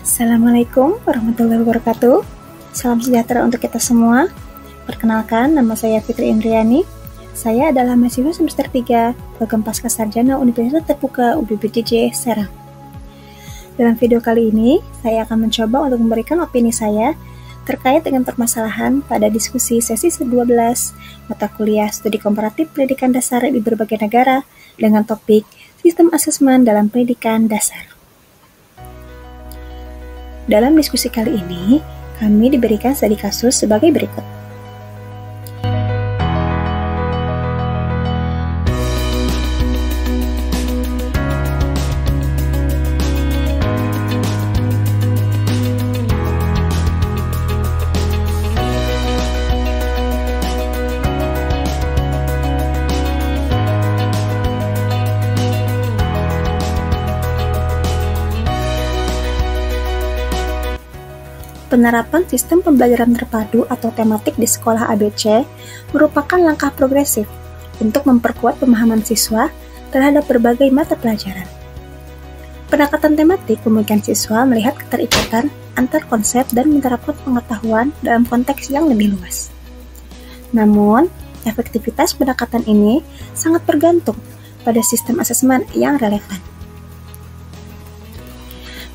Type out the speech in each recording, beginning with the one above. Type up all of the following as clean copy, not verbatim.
Assalamualaikum warahmatullahi wabarakatuh. Salam sejahtera untuk kita semua. Perkenalkan, nama saya Fitri Indriani. Saya adalah mahasiswa semester 3 Program Pascasarjana Universitas Terbuka UBBJJ Serang. Dalam video kali ini, saya akan mencoba untuk memberikan opini saya terkait dengan permasalahan pada diskusi sesi 12 mata kuliah studi komparatif pendidikan dasar di berbagai negara dengan topik sistem asesmen dalam pendidikan dasar. Dalam diskusi kali ini, kami diberikan studi kasus sebagai berikut. Penerapan sistem pembelajaran terpadu atau tematik di sekolah ABC merupakan langkah progresif untuk memperkuat pemahaman siswa terhadap berbagai mata pelajaran. Pendekatan tematik memungkinkan siswa melihat keterikatan antar konsep dan menerapkan pengetahuan dalam konteks yang lebih luas. Namun, efektivitas pendekatan ini sangat bergantung pada sistem asesmen yang relevan.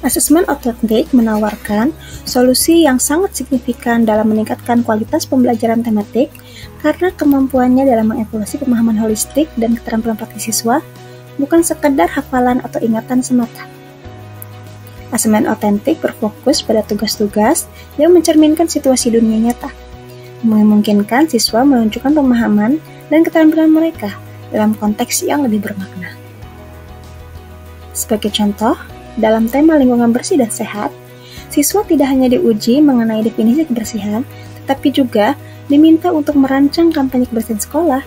Asesmen otentik menawarkan solusi yang sangat signifikan dalam meningkatkan kualitas pembelajaran tematik karena kemampuannya dalam mengevaluasi pemahaman holistik dan keterampilan praktis siswa, bukan sekedar hafalan atau ingatan semata. Asesmen otentik berfokus pada tugas-tugas yang mencerminkan situasi dunia nyata, memungkinkan siswa menunjukkan pemahaman dan keterampilan mereka dalam konteks yang lebih bermakna. Sebagai contoh, dalam tema lingkungan bersih dan sehat, siswa tidak hanya diuji mengenai definisi kebersihan, tetapi juga diminta untuk merancang kampanye kebersihan sekolah,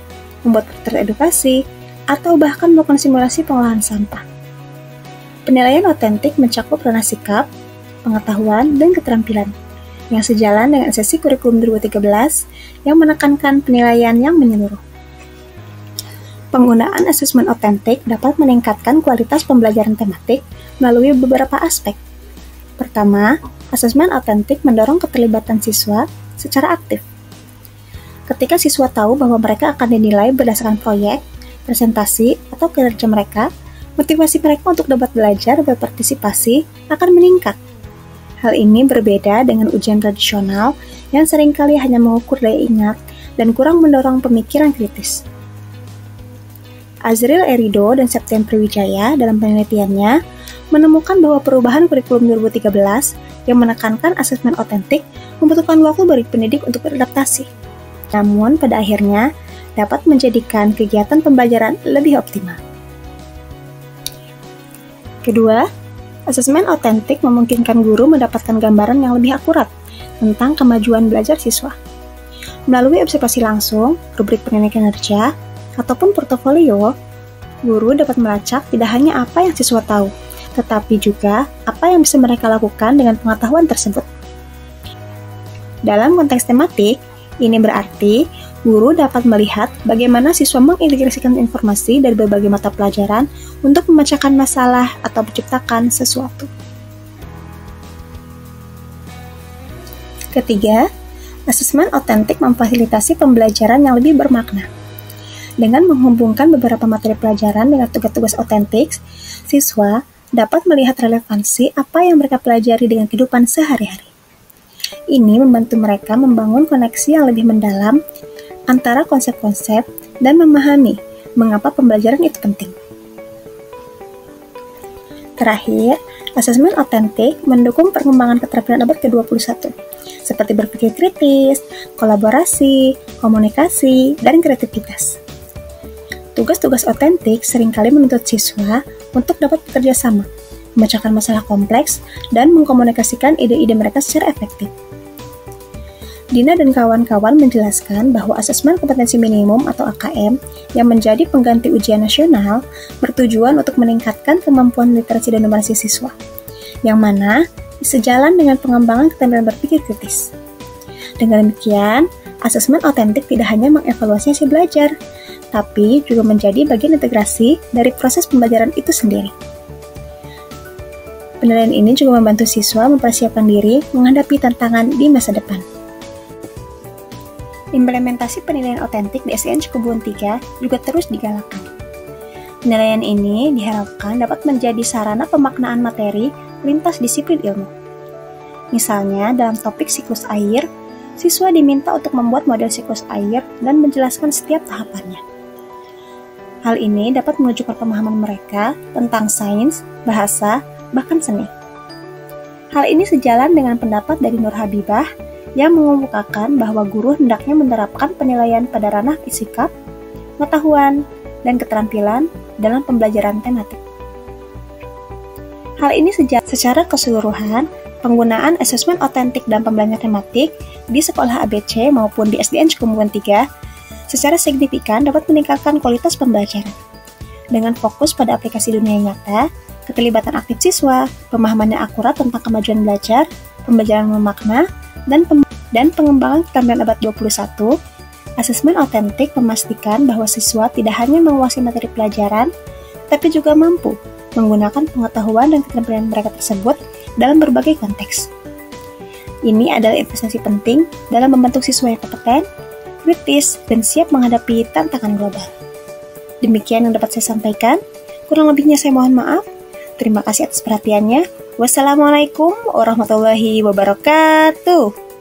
membuat portal edukasi, atau bahkan melakukan simulasi pengolahan sampah. Penilaian otentik mencakup ranah sikap, pengetahuan, dan keterampilan, yang sejalan dengan sesi kurikulum 2013 yang menekankan penilaian yang menyeluruh. Penggunaan asesmen otentik dapat meningkatkan kualitas pembelajaran tematik melalui beberapa aspek. Pertama, asesmen otentik mendorong keterlibatan siswa secara aktif. Ketika siswa tahu bahwa mereka akan dinilai berdasarkan proyek, presentasi, atau kinerja mereka, motivasi mereka untuk dapat belajar dan berpartisipasi akan meningkat. Hal ini berbeda dengan ujian tradisional yang seringkali hanya mengukur daya ingat dan kurang mendorong pemikiran kritis. Azril Erido dan September Wijaya dalam penelitiannya menemukan bahwa perubahan kurikulum 2013 yang menekankan asesmen otentik membutuhkan waktu bagi pendidik untuk beradaptasi. Namun, pada akhirnya dapat menjadikan kegiatan pembelajaran lebih optimal. Kedua, asesmen otentik memungkinkan guru mendapatkan gambaran yang lebih akurat tentang kemajuan belajar siswa. Melalui observasi langsung, rubrik penilaian kinerja, ataupun portofolio, guru dapat melacak tidak hanya apa yang siswa tahu, tetapi juga apa yang bisa mereka lakukan dengan pengetahuan tersebut. Dalam konteks tematik, ini berarti guru dapat melihat bagaimana siswa mengintegrasikan informasi dari berbagai mata pelajaran untuk memecahkan masalah atau menciptakan sesuatu. Ketiga, asesmen otentik memfasilitasi pembelajaran yang lebih bermakna. Dengan menghubungkan beberapa materi pelajaran dengan tugas-tugas otentik, siswa dapat melihat relevansi apa yang mereka pelajari dengan kehidupan sehari-hari. Ini membantu mereka membangun koneksi yang lebih mendalam antara konsep-konsep dan memahami mengapa pembelajaran itu penting. Terakhir, asesmen otentik mendukung perkembangan keterampilan abad ke-21, seperti berpikir kritis, kolaborasi, komunikasi, dan kreativitas. Tugas-tugas otentik seringkali menuntut siswa untuk dapat bekerja sama, memecahkan masalah kompleks, dan mengkomunikasikan ide-ide mereka secara efektif. Dina dan kawan-kawan menjelaskan bahwa asesmen kompetensi minimum atau AKM yang menjadi pengganti ujian nasional bertujuan untuk meningkatkan kemampuan literasi dan numerasi siswa, yang mana sejalan dengan pengembangan keterampilan berpikir kritis. Dengan demikian, asesmen otentik tidak hanya mengevaluasi hasil belajar, tapi juga menjadi bagian integrasi dari proses pembelajaran itu sendiri. Penilaian ini juga membantu siswa mempersiapkan diri menghadapi tantangan di masa depan. Implementasi penilaian otentik di SDN Cikubun 3 juga terus digalakkan. Penilaian ini diharapkan dapat menjadi sarana pemaknaan materi lintas disiplin ilmu. Misalnya, dalam topik siklus air, siswa diminta untuk membuat model siklus air dan menjelaskan setiap tahapannya. Hal ini dapat menunjukkan pemahaman mereka tentang sains, bahasa, bahkan seni. Hal ini sejalan dengan pendapat dari Nur Habibah yang mengemukakan bahwa guru hendaknya menerapkan penilaian pada ranah sikap, pengetahuan, dan keterampilan dalam pembelajaran tematik. Hal ini secara keseluruhan, penggunaan asesmen otentik dalam pembelajaran tematik di sekolah ABC maupun di SDN Cikubun 3 secara signifikan dapat meningkatkan kualitas pembelajaran. Dengan fokus pada aplikasi dunia nyata, keterlibatan aktif siswa, pemahamannya akurat tentang kemajuan belajar, pembelajaran memakna, dan pengembangan keterampilan abad 21, asesmen otentik memastikan bahwa siswa tidak hanya menguasai materi pelajaran, tapi juga mampu menggunakan pengetahuan dan keterampilan mereka tersebut dalam berbagai konteks. Ini adalah investasi penting dalam membentuk siswa yang kompeten, kritis, dan siap menghadapi tantangan global. Demikian yang dapat saya sampaikan. Kurang lebihnya saya mohon maaf. Terima kasih atas perhatiannya. Wassalamualaikum warahmatullahi wabarakatuh.